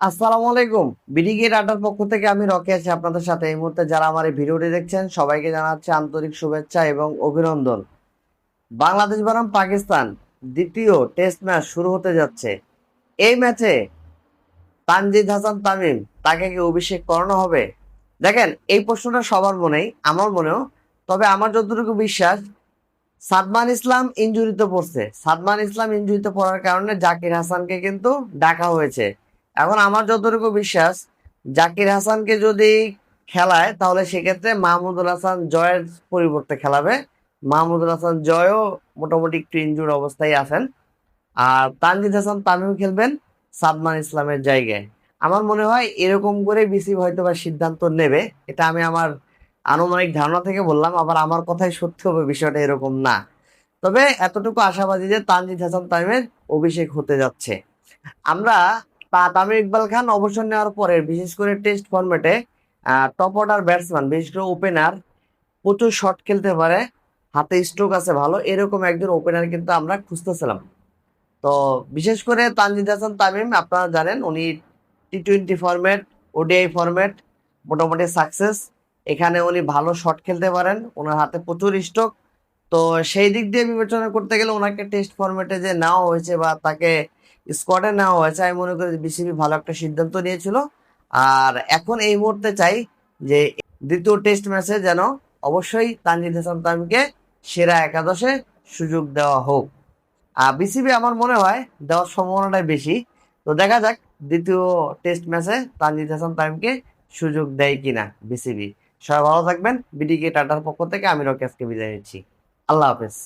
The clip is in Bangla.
আসসালামু আলাইকুম। বিডিকে ডাটার পক্ষ থেকে আমি রকি আছি আপনাদের সাথে। এই মুহূর্তে যারা আমার এই ভিডিওটি দেখছেন সবাইকে জানাচ্ছি আন্তরিক শুভেচ্ছা এবং অভিনন্দন। বাংলাদেশ বনাম পাকিস্তান দ্বিতীয় টেস্ট ম্যাচ শুরু হতে যাচ্ছে। এই ম্যাচে তানজিদ হাসান তামিম তাকে কি অভিষেক করানো হবে? দেখেন, এই প্রশ্নটা সবার মনেই, আমার মনেও। তবে আমার যতটুকু বিশ্বাস, সাদমান ইসলাম ইনজুরিতে পড়ছে। সাদমান ইসলাম ইনজুরিতে পড়ার কারণে জাকির হাসানকে কিন্তু ডাকা হয়েছে। এখন আমার যতটুকু বিশ্বাস, জাকির হাসানকে যদি খেলায় তাহলে সেক্ষেত্রে মাহমুদুল হাসান জয়ের পরিবর্তে খেলাবে। মাহমুদুল হাসান জয়ও মোটামুটি একটু ইনজুর অবস্থায় আছেন। আর তানজিদ হাসান তামিম খেলবেন সাদমান ইসলামের জায়গায়। আমার মনে হয় এরকম করে বিসিবি হয়তো বা সিদ্ধান্ত নেবে। এটা আমি আমার আনুমানিক ধারণা থেকে বললাম, আবার আমার কথাই সত্যি হবে বিষয়টা এরকম না। তবে এতটুকু আশাবাদী যে তানজিদ হাসান তামিমের অভিষেক হতে যাচ্ছে। আমরা তামিম ইকবাল খান অবসর নেওয়ার পরে বিশেষ করে টেস্ট ফরম্যাটে টপ অর্ডার ব্যাটসম্যান, বিশেষ করে ওপেনার, প্রচুর শট খেলতে পারে, হাতে স্ট্রোক আছে ভালো, এরকম একজন ওপেনার কিন্তু আমরা খুঁজতেছিলাম। তো বিশেষ করে তানজিদ হাসান তামিম আপনারা জানেন উনি টি-টোয়েন্টি ফরম্যাট, ওডিআই ফরম্যাট মোটামুটি সাকসেস। এখানে উনি ভালো শট খেলতে পারেন, ওনার হাতে প্রচুর স্ট্রোক। তো সেই দিক দিয়ে বিবেচনা করতে গেলে ওনাকে টেস্ট ফরম্যাটে যে নেওয়া হয়েছে বা তাকে স্কোয়াডে নেওয়া হয়েছে, আমি মনে করি বিসিবি ভালো একটা সিদ্ধান্ত নিয়েছিল। আর এখন এই মুহূর্তে চাই যে দ্বিতীয় টেস্ট ম্যাচে যেন অবশ্যই তানজিদ হাসান তামিমকে সেরা একাদশে সুযোগ দেওয়া হোক। আর বিসিবি আমার মনে হয় দেওয়ার সম্ভাবনাটাই বেশি। তো দেখা যাক দ্বিতীয় টেস্ট ম্যাচে তানজিদ হাসান তামিমকে সুযোগ দেয় কিনা বিসিবি। সবাই ভালো থাকবেন। বিডিকে টাটার পক্ষ থেকে আমি রকি আজকে বিদায় নিচ্ছি। আল্লাহ হাফেজ।